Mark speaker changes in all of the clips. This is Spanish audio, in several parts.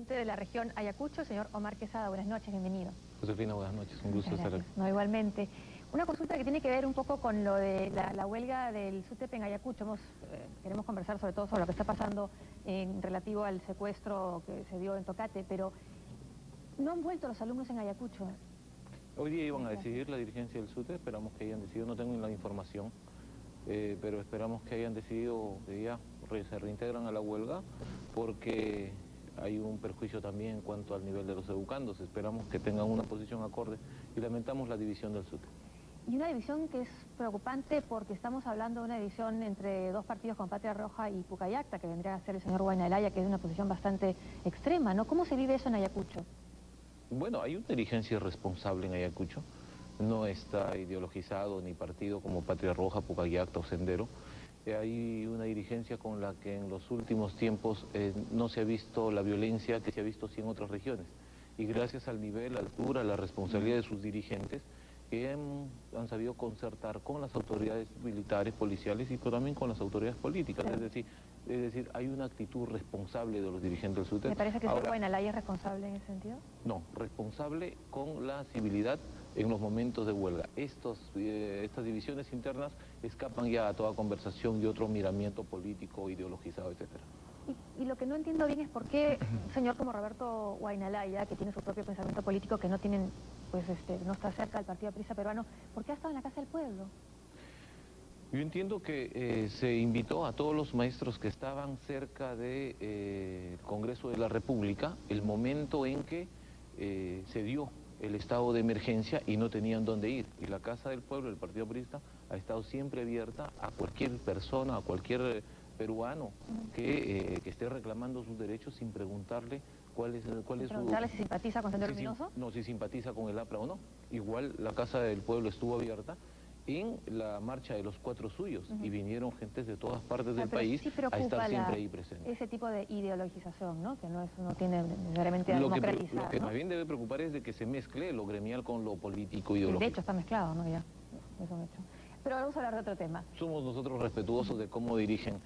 Speaker 1: De la región Ayacucho, señor Omar Quesada, buenas noches, bienvenido.
Speaker 2: Josefina, buenas noches, un gusto estar aquí.
Speaker 1: No, igualmente. Una consulta que tiene que ver un poco con lo de la huelga del SUTEP en Ayacucho. Queremos conversar sobre todo sobre lo que está pasando en relativo al secuestro que se dio en Tocate, pero no han vuelto los alumnos en Ayacucho.
Speaker 2: Hoy día iban a decidir la dirigencia del SUTEP, esperamos que hayan decidido, no tengo la información, pero esperamos que hayan decidido que ya se reintegran a la huelga, porque hay un perjuicio también en cuanto al nivel de los educandos. Esperamos que tengan una posición acorde y lamentamos la división del SUTEP.
Speaker 1: Y una división que es preocupante porque estamos hablando de una división entre dos partidos con Patria Roja y Pucallacta, que vendría a ser el señor Huayna, que es una posición bastante extrema, ¿no? ¿Cómo se vive eso en Ayacucho?
Speaker 2: Bueno, hay una dirigencia responsable en Ayacucho, no está ideologizado ni partido como Patria Roja, Pucallacta o Sendero. Hay una dirigencia con la que en los últimos tiempos no se ha visto la violencia que se ha visto sí en otras regiones. Y gracias al nivel, la altura, la responsabilidad de sus dirigentes, que han sabido concertar con las autoridades militares, policiales y también con las autoridades políticas.
Speaker 1: Sí.
Speaker 2: Es decir, hay una actitud responsable de los dirigentes del SUTEP.
Speaker 1: ¿Me parece que el señor Huayna es responsable en ese sentido?
Speaker 2: No, responsable con la civilidad en los momentos de huelga. Estas divisiones internas escapan ya a toda conversación y otro miramiento político, ideologizado, etcétera.
Speaker 1: Y lo que no entiendo bien es por qué un señor como Roberto Huayna, que tiene su propio pensamiento político, que no tienen, no está cerca del Partido Aprista Peruano, ¿por qué ha estado en la Casa del Pueblo?
Speaker 2: Yo entiendo que se invitó a todos los maestros que estaban cerca del Congreso de la República el momento en que se dio el estado de emergencia y no tenían dónde ir. Y la Casa del Pueblo, el Partido Aprista, ha estado siempre abierta a cualquier persona, a cualquier peruano que esté reclamando sus derechos sin preguntarle cuál es
Speaker 1: ¿Preguntarle si simpatiza con Sendero Luminoso?
Speaker 2: No, si simpatiza con el APRA o no. Igual la Casa del Pueblo estuvo abierta en la marcha de los 4 suyos y vinieron gentes de todas partes del país a estar siempre ahí presentes.
Speaker 1: Ese tipo de ideologización, ¿no? Que no tiene necesariamente a democratizar,
Speaker 2: Lo que más bien debe preocupar es de que se mezcle lo gremial con lo político ideológico.
Speaker 1: De hecho está mezclado, ¿no? Ya, eso me hecho. Pero vamos a hablar de otro tema.
Speaker 2: Somos nosotros respetuosos de cómo dirigen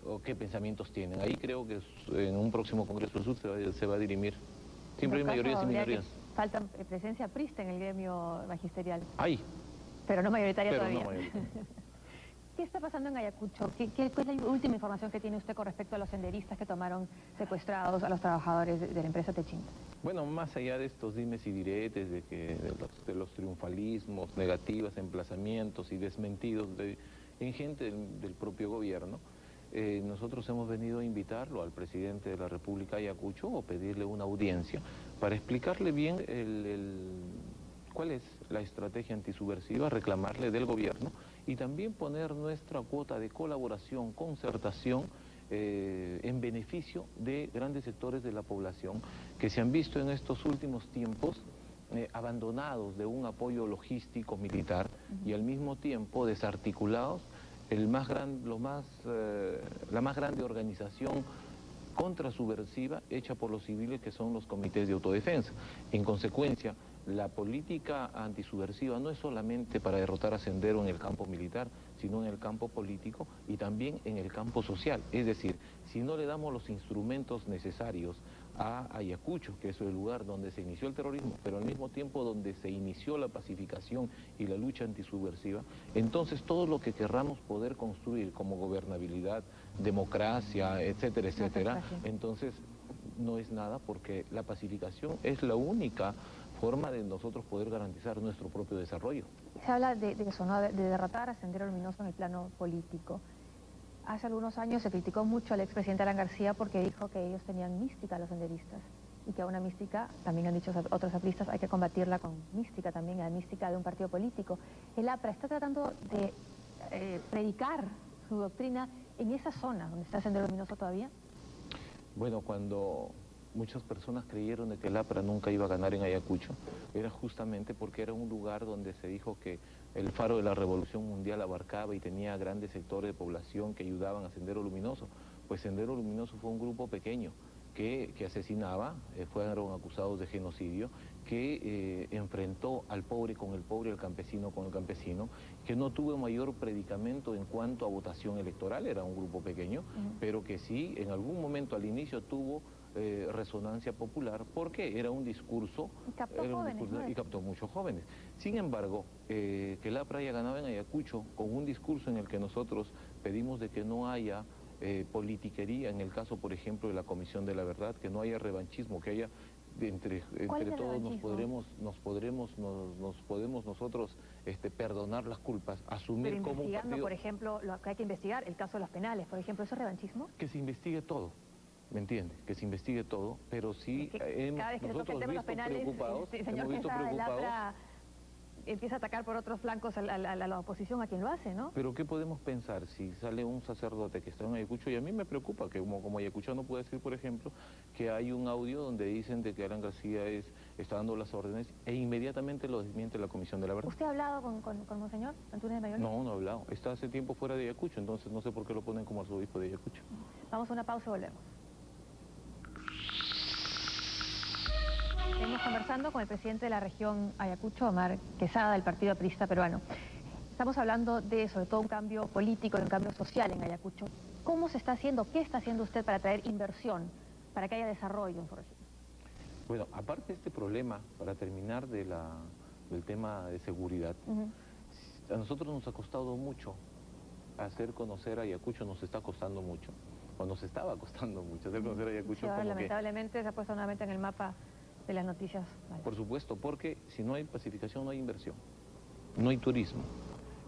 Speaker 2: o qué pensamientos tienen. Ahí creo que en un próximo Congreso del Sur se va a dirimir. Siempre hay mayorías y minorías.
Speaker 1: Falta presencia aprista en el gremio magisterial.
Speaker 2: Hay.
Speaker 1: Pero no mayoritaria todavía.
Speaker 2: No mayoritaria.
Speaker 1: ¿Qué está pasando en Ayacucho? ¿Cuál es la última información que tiene usted con respecto a los senderistas que tomaron secuestrados a los trabajadores de la empresa Techint?
Speaker 2: Bueno, más allá de estos dimes y diretes, de los triunfalismos, negativas, emplazamientos y desmentidos en gente del propio gobierno, nosotros hemos venido a invitarlo al presidente de la República Ayacucho o pedirle una audiencia para explicarle bien cuál es la estrategia antisubversiva, reclamarle del gobierno y también poner nuestra cuota de colaboración, concertación en beneficio de grandes sectores de la población que se han visto en estos últimos tiempos abandonados de un apoyo logístico militar y al mismo tiempo desarticulados. La más grande organización contrasubversiva hecha por los civiles, que son los comités de autodefensa. En consecuencia, la política antisubversiva no es solamente para derrotar a Sendero en el campo militar, sino en el campo político y también en el campo social. Es decir, si no le damos los instrumentos necesarios a Ayacucho, que es el lugar donde se inició el terrorismo, pero al mismo tiempo donde se inició la pacificación y la lucha antisubversiva, entonces todo lo que querramos poder construir como gobernabilidad, democracia, etcétera, etcétera, entonces no es nada, porque la pacificación es la única forma de nosotros poder garantizar nuestro propio desarrollo.
Speaker 1: Se habla de eso, ¿no? De derrotar a Sendero Luminoso en el plano político. Hace algunos años se criticó mucho al expresidente Alan García porque dijo que ellos tenían mística, los senderistas, y que a una mística, también han dicho otros apristas, hay que combatirla con mística también, la mística de un partido político. El APRA está tratando de predicar su doctrina en esa zona donde está Sendero Luminoso todavía.
Speaker 2: Bueno, cuando muchas personas creyeron de que el APRA nunca iba a ganar en Ayacucho, era justamente porque era un lugar donde se dijo que el faro de la Revolución Mundial abarcaba y tenía grandes sectores de población que ayudaban a Sendero Luminoso. Pues Sendero Luminoso fue un grupo pequeño que asesinaba, fueron acusados de genocidio, que enfrentó al pobre con el pobre, al campesino con el campesino, que no tuvo mayor predicamento en cuanto a votación electoral, era un grupo pequeño, pero que sí, en algún momento al inicio tuvo resonancia popular porque era un discurso...
Speaker 1: Y captó jóvenes, ¿no?
Speaker 2: Y captó muchos jóvenes. Sin embargo, que el APRA haya ganado en Ayacucho con un discurso en el que nosotros pedimos de que no haya politiquería, en el caso, por ejemplo, de la Comisión de la Verdad, que no haya revanchismo, que haya... Entre todos nos podemos nosotros perdonar las culpas, asumir
Speaker 1: Pero
Speaker 2: como un
Speaker 1: investigando,
Speaker 2: partido...
Speaker 1: por ejemplo, lo que hay que investigar, el caso de los penales, por ejemplo, ¿eso es revanchismo?
Speaker 2: Que se investigue todo, ¿me entiendes? Que se investigue todo, pero sí
Speaker 1: cada vez que se toca el tema de los penales, el señor Quesada del APRA empieza a atacar por otros flancos a la oposición, a quien lo hace, ¿no?
Speaker 2: Pero ¿qué podemos pensar si sale un sacerdote que está en Ayacucho? Y a mí me preocupa que como ayacuchano puede decir, por ejemplo, que hay un audio donde dicen de que Alan García está dando las órdenes e inmediatamente lo desmiente la Comisión de la Verdad.
Speaker 1: ¿Usted ha hablado con Monseñor Antunes de Mayolo?
Speaker 2: No, no ha hablado. Está hace tiempo fuera de Ayacucho, entonces no sé por qué lo ponen como arzobispo de Ayacucho.
Speaker 1: Vamos a una pausa y volvemos. Seguimos conversando con el presidente de la región Ayacucho, Omar Quesada, del Partido Aprista Peruano. Estamos hablando de, sobre todo, un cambio político y un cambio social en Ayacucho. ¿Cómo se está haciendo, qué está haciendo usted para traer inversión, para que haya desarrollo en su región?
Speaker 2: Bueno, aparte de este problema, para terminar del tema de seguridad, a nosotros nos ha costado mucho hacer conocer a Ayacucho, nos está costando mucho, o nos estaba costando mucho hacer conocer a Ayacucho.
Speaker 1: Sí, ahora lamentablemente se ha puesto nuevamente en el mapa de las noticias malas.
Speaker 2: Por supuesto, porque si no hay pacificación no hay inversión, no hay turismo,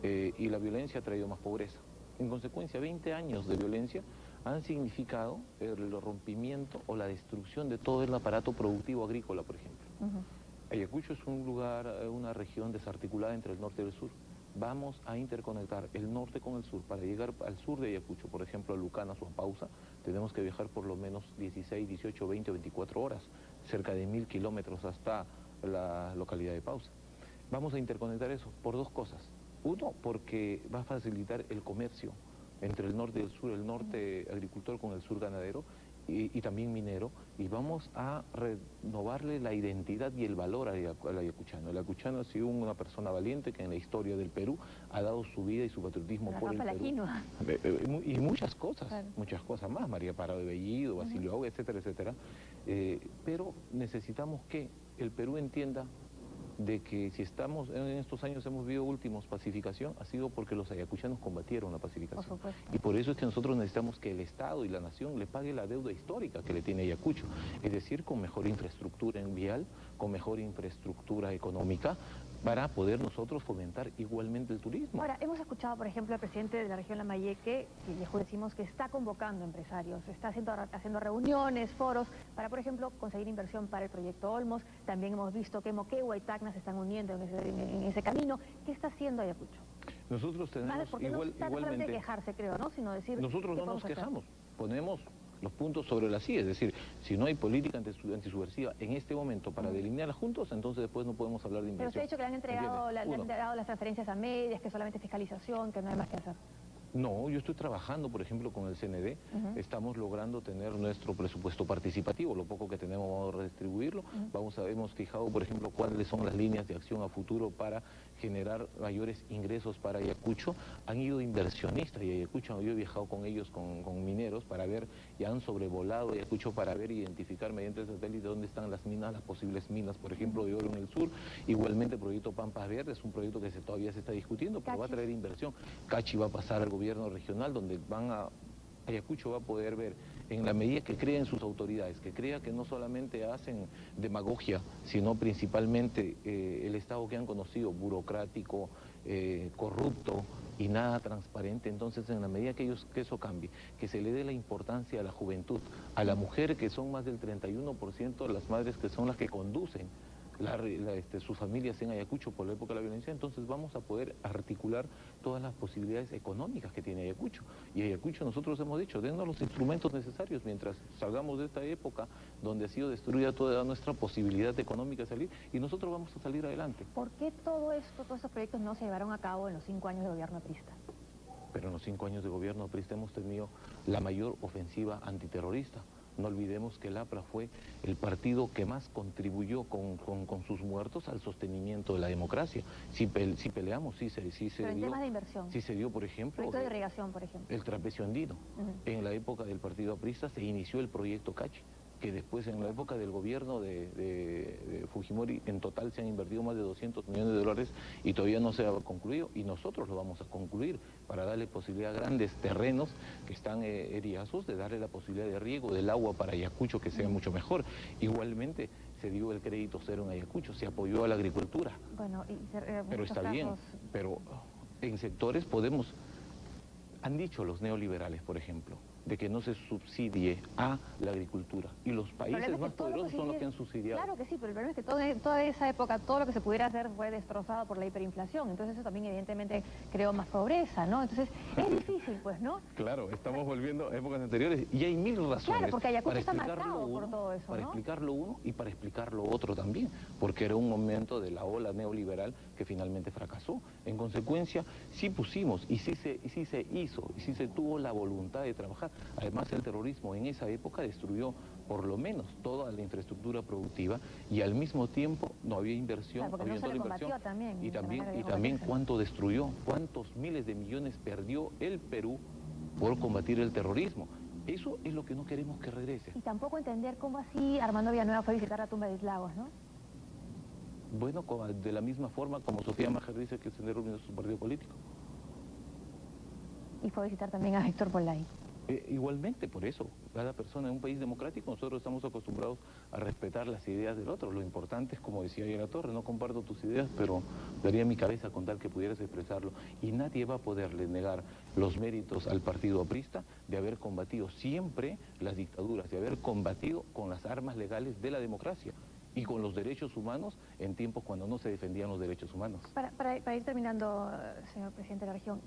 Speaker 2: y la violencia ha traído más pobreza. En consecuencia, 20 años de violencia han significado el rompimiento o la destrucción de todo el aparato productivo agrícola, por ejemplo. Ayacucho es un lugar, una región desarticulada entre el norte y el sur. Vamos a interconectar el norte con el sur. Para llegar al sur de Ayacucho, por ejemplo, a Lucanas o a Pausa, tenemos que viajar por lo menos 16, 18, 20 o 24 horas, cerca de 1000 kilómetros hasta la localidad de Pausa. Vamos a interconectar eso por dos cosas. Uno, porque va a facilitar el comercio entre el norte y el sur, el norte agricultor con el sur ganadero y también minero, y vamos a renovarle la identidad y el valor al ayacuchano. El ayacuchano ha sido una persona valiente que en la historia del Perú ha dado su vida y su patriotismo por el Perú. Y muchas cosas, claro, muchas cosas más, María Parado de Bellido, Basilio Auga, etcétera, etcétera. Pero necesitamos que el Perú entienda de que si estamos en estos años hemos vivido últimos pacificación, ha sido porque los ayacuchanos combatieron la pacificación. Y por eso es que nosotros necesitamos que el Estado y la Nación le pague la deuda histórica que le tiene Ayacucho, es decir, con mejor infraestructura en vial, con mejor infraestructura económica, para poder nosotros fomentar igualmente el turismo.
Speaker 1: Ahora, hemos escuchado, por ejemplo, al presidente de la región Lambayeque, y decimos que está convocando empresarios, está haciendo reuniones, foros, para, por ejemplo, conseguir inversión para el proyecto Olmos. También hemos visto que Moquegua y Tacna se están uniendo en ese camino. ¿Qué está haciendo Ayacucho?
Speaker 2: Nosotros tenemos
Speaker 1: porque no está solamente de quejarse, creo, ¿no? Sino decir...
Speaker 2: Nosotros no nos quejamos, ponemos los puntos sobre las sillas, es decir, si no hay política antisubversiva en este momento para delinearla juntos, entonces después no podemos hablar de inversión.
Speaker 1: Pero usted ha dicho que le han entregado las transferencias a medias, que solamente fiscalización, que no hay más que hacer.
Speaker 2: No, yo estoy trabajando, por ejemplo, con el CND, estamos logrando tener nuestro presupuesto participativo, lo poco que tenemos vamos a redistribuirlo, hemos fijado, por ejemplo, cuáles son las líneas de acción a futuro para generar mayores ingresos para Ayacucho. Han ido inversionistas y Ayacucho, yo he viajado con ellos, con mineros, para ver, y han sobrevolado Ayacucho para ver, identificar mediante el satélite dónde están las minas, las posibles minas, por ejemplo, de oro en el sur. Igualmente el proyecto Pampas Verdes, es un proyecto que todavía se está discutiendo, pero va a traer inversión. Cachi va a pasar al gobierno regional, donde Ayacucho va a poder ver, en la medida que creen sus autoridades, que crea que no solamente hacen demagogia, sino principalmente el Estado que han conocido, burocrático, corrupto y nada transparente. Entonces, en la medida que eso cambie, que se le dé la importancia a la juventud, a la mujer, que son más del 31% de las madres que son las que conducen sus familias en Ayacucho por la época de la violencia, entonces vamos a poder articular todas las posibilidades económicas que tiene Ayacucho. Y Ayacucho, nosotros hemos dicho, dennos los instrumentos necesarios mientras salgamos de esta época donde ha sido destruida toda nuestra posibilidad económica de salir, y nosotros vamos a salir adelante.
Speaker 1: ¿Por qué todos estos proyectos no se llevaron a cabo en los 5 años de gobierno aprista?
Speaker 2: Pero en los 5 años de gobierno aprista hemos tenido la mayor ofensiva antiterrorista. No olvidemos que el APRA fue el partido que más contribuyó con sus muertos al sostenimiento de la democracia. Si peleamos, sí se
Speaker 1: Pero en
Speaker 2: dio.
Speaker 1: temas de inversión.
Speaker 2: Sí se dio, por ejemplo.
Speaker 1: Proyecto de irrigación, por ejemplo.
Speaker 2: El trapecio andino. En la época del partido aprista se inició el proyecto Cachi, que después en la época del gobierno de Fujimori en total se han invertido más de 200 millones de dólares y todavía no se ha concluido, y nosotros lo vamos a concluir para darle posibilidad a grandes terrenos que están eriazos, de darle la posibilidad de riego del agua para Ayacucho que sea mucho mejor. Igualmente se dio el crédito cero en Ayacucho, se apoyó a la agricultura.
Speaker 1: Bueno,
Speaker 2: pero está bien, pero en sectores podemos... Han dicho los neoliberales, por ejemplo, de que no se subsidie a la agricultura. Y los países más poderosos son los que han subsidiado.
Speaker 1: Claro que sí, pero el problema es que toda esa época, todo lo que se pudiera hacer fue destrozado por la hiperinflación. Entonces eso también evidentemente creó más pobreza, ¿no? Entonces es difícil, pues, ¿no?
Speaker 2: Claro, estamos volviendo a épocas anteriores y hay mil razones.
Speaker 1: Claro, porque Ayacucho está marcado por todo eso,
Speaker 2: para explicarlo uno y para explicarlo otro también, porque era un momento de la ola neoliberal que finalmente fracasó. En consecuencia, sí pusimos y sí se hizo y sí se tuvo la voluntad de trabajar. Además, el terrorismo en esa época destruyó por lo menos toda la infraestructura productiva y al mismo tiempo no había inversión,
Speaker 1: claro, no se le combatió
Speaker 2: y también cuánto destruyó, cuántos miles de millones perdió el Perú por combatir el terrorismo. Eso es lo que no queremos que regrese.
Speaker 1: Y tampoco entender cómo así Armando Villanueva fue a visitar la tumba de Islagos, ¿no?
Speaker 2: Bueno, de la misma forma como Sofía Majer dice que el Sendero Luminoso es un partido político.
Speaker 1: Y fue a visitar también a Héctor Bolay.
Speaker 2: Igualmente, por eso, cada persona en un país democrático, nosotros estamos acostumbrados a respetar las ideas del otro. Lo importante es, como decía ayer la Torre, no comparto tus ideas, pero daría mi cabeza con tal que pudieras expresarlo. Y nadie va a poderle negar los méritos al partido aprista de haber combatido siempre las dictaduras, de haber combatido con las armas legales de la democracia y con los derechos humanos en tiempos cuando no se defendían los derechos humanos.
Speaker 1: Para ir terminando, señor presidente de la región,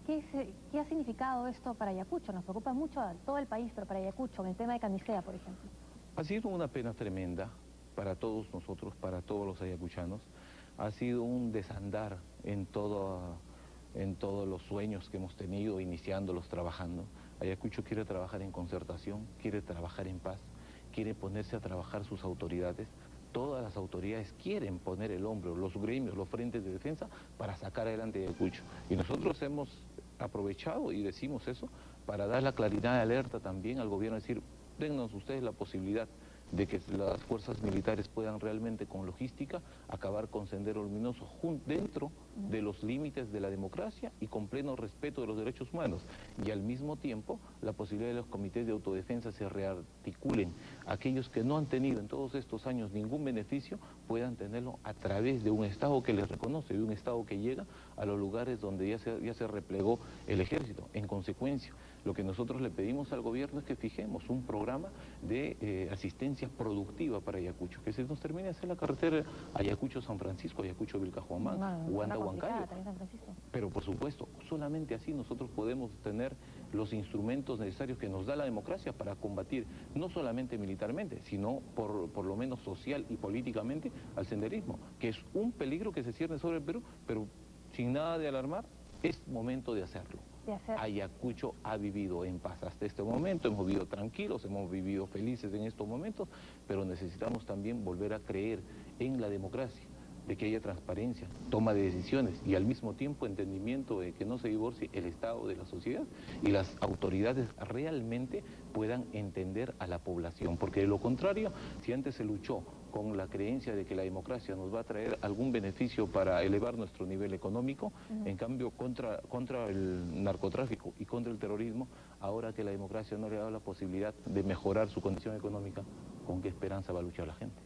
Speaker 1: ¿qué ha significado esto para Ayacucho? Nos preocupa mucho a todo el país, pero para Ayacucho, en el tema de Camisea, por ejemplo.
Speaker 2: Ha sido una pena tremenda para todos nosotros, para todos los ayacuchanos. Ha sido un desandar en todos los sueños que hemos tenido, iniciándolos, trabajando. Ayacucho quiere trabajar en concertación, quiere trabajar en paz, quiere ponerse a trabajar sus autoridades. Todas las autoridades quieren poner el hombro, los gremios, los frentes de defensa para sacar adelante Ayacucho. Y nosotros hemos aprovechado y decimos eso para dar la claridad de alerta también al gobierno, decir, dennos ustedes la posibilidad de que las fuerzas militares puedan realmente con logística acabar con Sendero Luminoso dentro de los límites de la democracia y con pleno respeto de los derechos humanos, y al mismo tiempo la posibilidad de los comités de autodefensa se rearticulen, aquellos que no han tenido en todos estos años ningún beneficio puedan tenerlo a través de un Estado que les reconoce, de un Estado que llega a los lugares donde ya se replegó el ejército. En consecuencia, lo que nosotros le pedimos al gobierno es que fijemos un programa de asistencia productiva para Ayacucho, que se nos termine de hacer la carretera Ayacucho-San Francisco, Ayacucho-Vilcajomán, Huanta-Huancayo. Pero por supuesto, solamente así nosotros podemos tener los instrumentos necesarios que nos da la democracia para combatir, no solamente militarmente, sino por lo menos social y políticamente al senderismo, que es un peligro que se cierne sobre el Perú, pero sin nada de alarmar, es momento de hacerlo. Ayacucho ha vivido en paz hasta este momento, hemos vivido tranquilos, hemos vivido felices en estos momentos, pero necesitamos también volver a creer en la democracia, de que haya transparencia, toma de decisiones y al mismo tiempo entendimiento de que no se divorcie el Estado de la sociedad y las autoridades realmente puedan entender a la población, porque de lo contrario, si antes se luchó con la creencia de que la democracia nos va a traer algún beneficio para elevar nuestro nivel económico, en cambio contra el narcotráfico y contra el terrorismo, ahora que la democracia no le da la posibilidad de mejorar su condición económica, ¿con qué esperanza va a luchar la gente?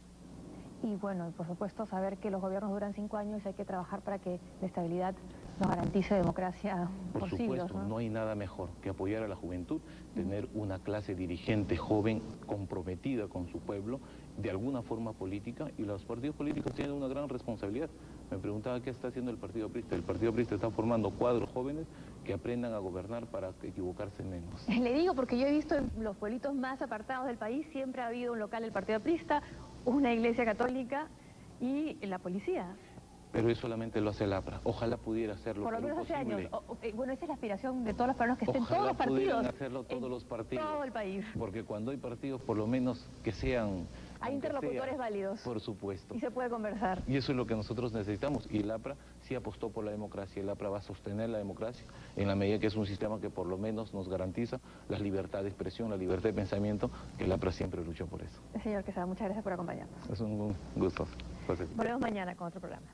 Speaker 1: Y bueno, por supuesto, saber que los gobiernos duran 5 años y hay que trabajar para que la estabilidad nos garantice democracia por siglos,
Speaker 2: supuesto, ¿no? Hay nada mejor que apoyar a la juventud, tener una clase dirigente joven comprometida con su pueblo, de alguna forma política, y los partidos políticos tienen una gran responsabilidad. Me preguntaba qué está haciendo el Partido Aprista. El Partido Aprista está formando cuadros jóvenes que aprendan a gobernar para equivocarse menos.
Speaker 1: Le digo porque yo he visto en los pueblitos más apartados del país, siempre ha habido un local del Partido Aprista, una iglesia católica y la policía.
Speaker 2: Pero eso solamente lo hace el APRA. Ojalá pudiera hacerlo.
Speaker 1: Por lo menos hace años. Bueno, esa es la aspiración de todos los peruanos, que estén todos los partidos.
Speaker 2: Ojalá pudieran hacerlo todos los partidos.
Speaker 1: Todo el país.
Speaker 2: Porque cuando hay partidos, por lo menos que sean
Speaker 1: Hay interlocutores válidos.
Speaker 2: Por supuesto.
Speaker 1: Y se puede conversar.
Speaker 2: Y eso es lo que nosotros necesitamos. Y el APRA sí apostó por la democracia. El APRA va a sostener la democracia en la medida que es un sistema que por lo menos nos garantiza la libertad de expresión, la libertad de pensamiento, que el APRA siempre luchó por eso.
Speaker 1: Señor Quesada, muchas gracias por acompañarnos.
Speaker 2: Es un gusto.
Speaker 1: Volvemos mañana con otro programa.